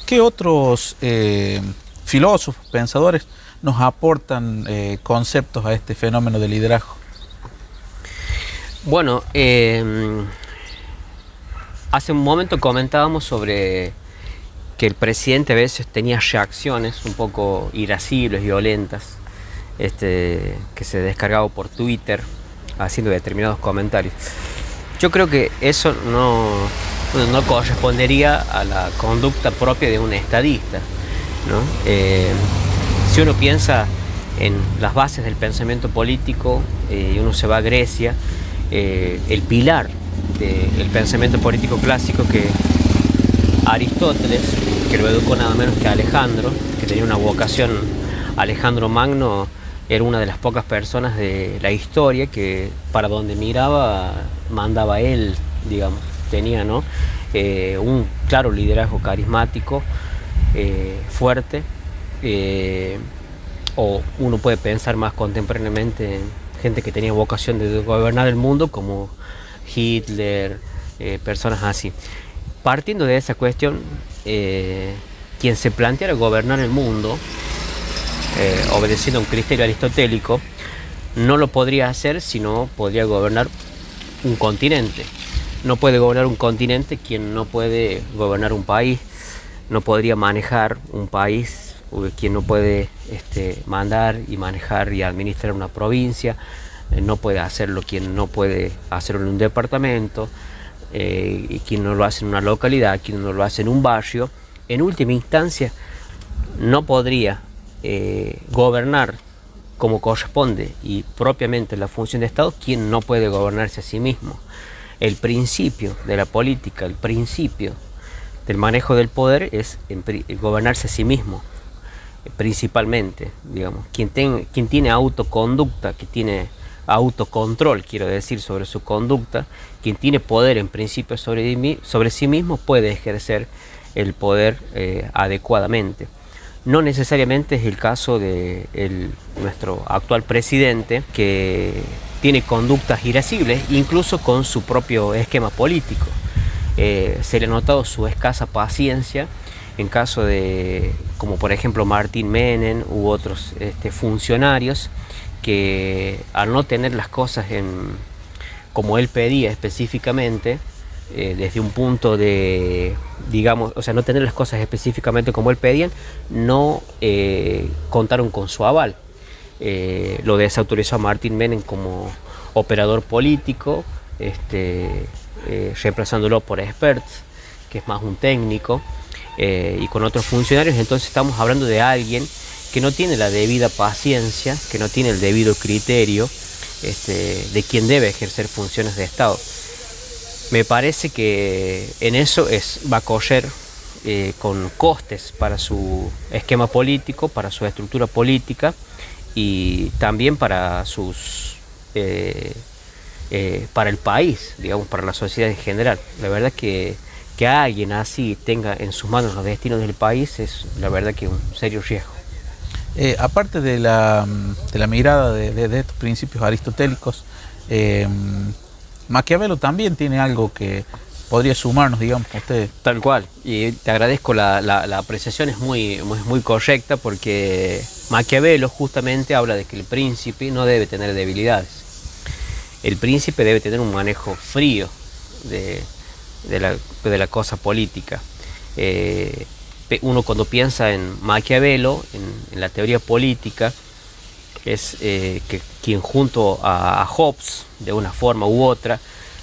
¿Qué otros filósofos, pensadores nos aportan conceptos a este fenómeno de liderazgo? Bueno, hace un momento comentábamos sobre que el presidente a veces tenía reacciones un poco irascibles, violentas, que se descargaba por Twitter haciendo determinados comentarios. Yo creo que eso no correspondería a la conducta propia de un estadista, ¿no? Si uno piensa en las bases del pensamiento político y uno se va a Grecia, el pilar del pensamiento político clásico, que Aristóteles, que lo educó nada menos que Alejandro, que tenía una vocación, Alejandro Magno era una de las pocas personas de la historia que para donde miraba mandaba él, digamos, tenía, ¿no? Un claro liderazgo carismático, fuerte, o uno puede pensar más contemporáneamente en gente que tenía vocación de gobernar el mundo como Hitler, personas así. Partiendo de esa cuestión, quien se planteara gobernar el mundo, obedeciendo a un criterio aristotélico, no lo podría hacer, sino podría gobernar un continente. No puede gobernar un continente quien no puede gobernar un país, no podría manejar un país quien no puede mandar y manejar y administrar una provincia, no puede hacerlo quien no puede hacerlo en un departamento, y quien no lo hace en una localidad, quien no lo hace en un barrio. En última instancia, no podría gobernar como corresponde y propiamente la función de Estado quien no puede gobernarse a sí mismo. El principio de la política, el principio del manejo del poder es gobernarse a sí mismo, principalmente, digamos. Quien tiene autoconducta, que tiene autocontrol, quiero decir, sobre su conducta, quien tiene poder en principio sobre sí mismo, puede ejercer el poder adecuadamente. No necesariamente es el caso de nuestro actual presidente, que tiene conductas irascibles, incluso con su propio esquema político. Se le ha notado su escasa paciencia en caso de, como por ejemplo Martín Menem u otros funcionarios, que al no tener las cosas como él pedía específicamente, desde un punto de, digamos, o sea, no tener las cosas específicamente como él pedía, no contaron con su aval. Lo desautorizó a Martín Menem como operador político, reemplazándolo por Experts, que es más un técnico, y con otros funcionarios. Entonces estamos hablando de alguien que no tiene la debida paciencia, que no tiene el debido criterio de quien debe ejercer funciones de Estado. Me parece que en eso va a correr con costes para su esquema político, para su estructura política y también para para el país, digamos, para la sociedad en general. La verdad que alguien así tenga en sus manos los destinos del país es, la verdad, que un serio riesgo. Aparte de la mirada de estos principios aristotélicos, Maquiavelo también tiene algo que podría sumarnos, digamos, a ustedes. Tal cual, y te agradezco la apreciación, es muy correcta, porque Maquiavelo justamente habla de que el príncipe no debe tener debilidades. El príncipe debe tener un manejo frío de la cosa política. Uno cuando piensa en Maquiavelo, en la teoría política, es que quien junto a Hobbes, de una forma u otra,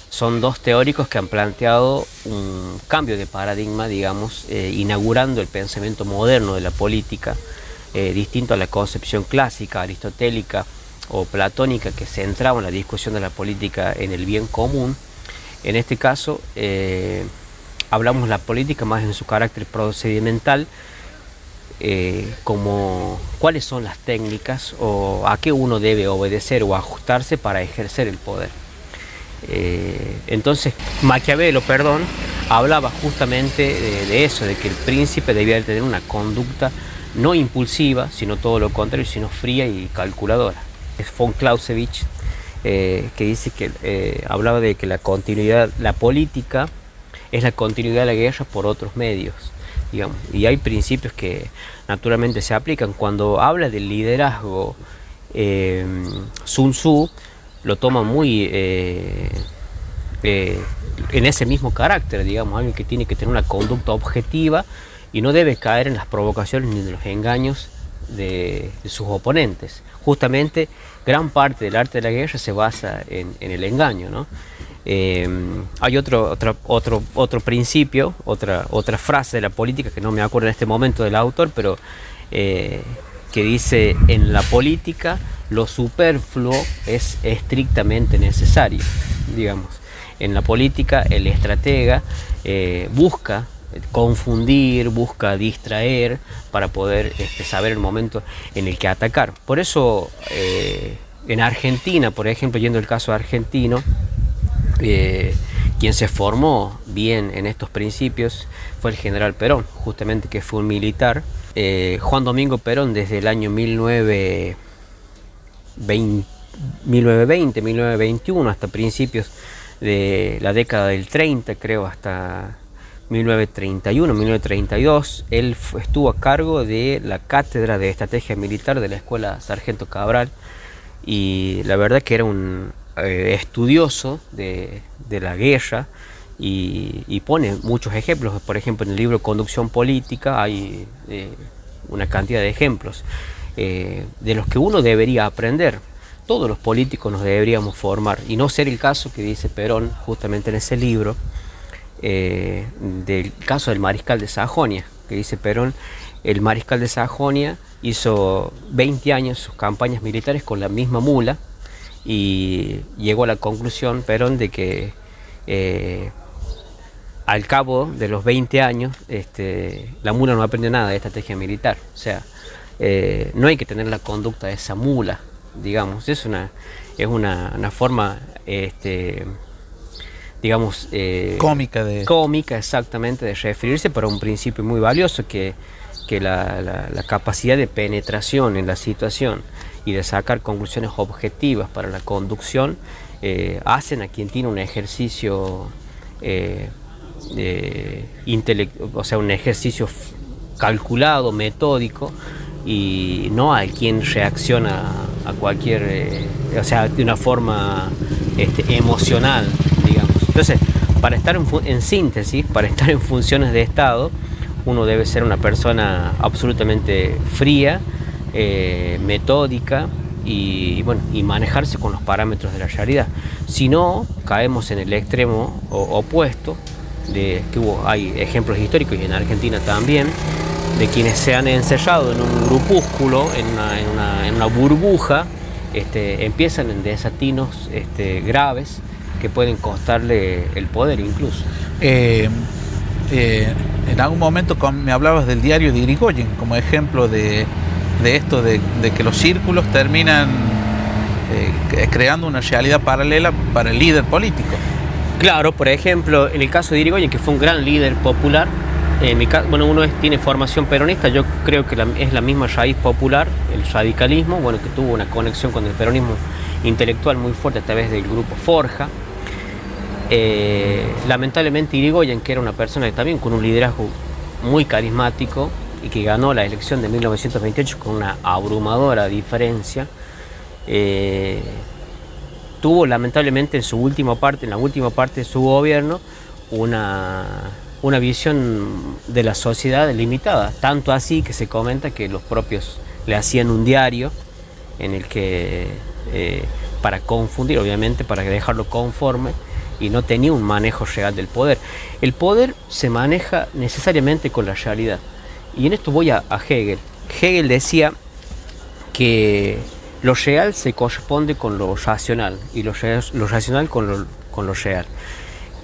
son dos teóricos que han planteado un cambio de paradigma, digamos, inaugurando el pensamiento moderno de la política, distinto a la concepción clásica, aristotélica o platónica, que centraba en la discusión de la política en el bien común. En este caso, hablamos de la política más en su carácter procedimental, como cuáles son las técnicas o a qué uno debe obedecer o ajustarse para ejercer el poder. Entonces Maquiavelo, hablaba justamente de eso, de que el príncipe debía tener una conducta no impulsiva, sino todo lo contrario, sino fría y calculadora. Es von Clausewitz, que dice que hablaba de que la política es la continuidad de la guerra por otros medios. digamos. Y hay principios que naturalmente se aplican. Cuando habla del liderazgo, Sun Tzu lo toma muy en ese mismo carácter, digamos, alguien que tiene que tener una conducta objetiva y no debe caer en las provocaciones ni en los engaños de sus oponentes. Justamente gran parte del arte de la guerra se basa en el engaño, ¿no? Hay otro principio, otra frase de la política que no me acuerdo en este momento del autor, pero que dice: en la política lo superfluo es estrictamente necesario, digamos. En la política el estratega busca confundir, busca distraer para poder saber el momento en el que atacar. Por eso en Argentina, por ejemplo, yendo al caso argentino, quien se formó bien en estos principios fue el general Perón, justamente, que fue un militar. Juan Domingo Perón, desde el año 1920, 1921 hasta principios de la década del 30, creo, hasta 1931, 1932, él estuvo a cargo de la cátedra de estrategia militar de la Escuela Sargento Cabral, y la verdad que era un estudioso de la guerra, y pone muchos ejemplos. Por ejemplo, en el libro Conducción Política hay una cantidad de ejemplos de los que uno debería aprender. Todos los políticos nos deberíamos formar, y no ser el caso que dice Perón justamente en ese libro, del caso del mariscal de Sajonia, que dice Perón: el mariscal de Sajonia hizo 20 años sus campañas militares con la misma mula, y llegó a la conclusión Perón de que al cabo de los 20 años la mula no aprendió nada de estrategia militar. O sea, no hay que tener la conducta de esa mula, digamos. Es una forma digamos cómica, exactamente, de referirse, pero a un principio muy valioso, que la capacidad de penetración en la situación y de sacar conclusiones objetivas para la conducción hacen a quien tiene un ejercicio o sea, un ejercicio calculado, metódico, y no a quien reacciona a cualquier, o sea, de una forma emocional, digamos. Entonces, para estar en síntesis, para estar en funciones de Estado, uno debe ser una persona absolutamente fría, metódica, y manejarse con los parámetros de la realidad. Si no, caemos en el extremo opuesto, de que hay ejemplos históricos, y en Argentina también, de quienes se han encerrado en un grupúsculo, en una burbuja, empiezan en desatinos graves que pueden costarle el poder incluso. En algún momento me hablabas del diario de Irigoyen como ejemplo de esto, de que los círculos terminan creando una realidad paralela para el líder político. Claro, por ejemplo, en el caso de Irigoyen, que fue un gran líder popular, uno tiene formación peronista, yo creo que es la misma raíz popular, el radicalismo, que tuvo una conexión con el peronismo intelectual muy fuerte a través del grupo Forja. Lamentablemente Irigoyen, que era una persona también con un liderazgo muy carismático y que ganó la elección de 1928 con una abrumadora diferencia, tuvo lamentablemente en la última parte de su gobierno una visión de la sociedad limitada, tanto así que se comenta que los propios le hacían un diario en el que, para confundir, obviamente, para dejarlo conforme, y no tenía un manejo real del poder. El poder se maneja necesariamente con la realidad, y en esto voy a Hegel. Hegel decía que lo real se corresponde con lo racional, y lo racional con lo real,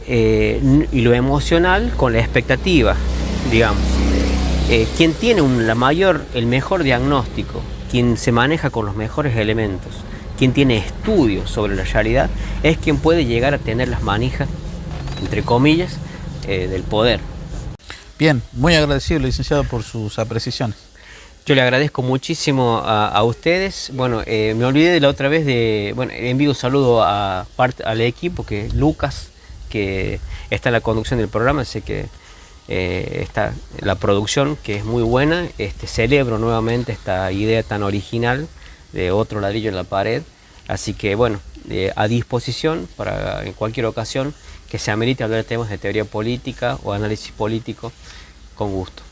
y lo emocional con la expectativa, digamos. Quien tiene el mejor diagnóstico, quien se maneja con los mejores elementos, quien tiene estudios sobre la realidad, es quien puede llegar a tener las manijas, entre comillas, del poder. Bien, muy agradecido, licenciado, por sus apreciaciones. Yo le agradezco muchísimo a ustedes. Me olvidé de la otra vez envío un saludo al equipo, que Lucas, que está en la conducción del programa, sé que la producción, que es muy buena. Celebro nuevamente esta idea tan original de otro ladrillo en la pared. Así que bueno, a disposición para en cualquier ocasión que se amerite hablar de temas de teoría política o análisis político, con gusto.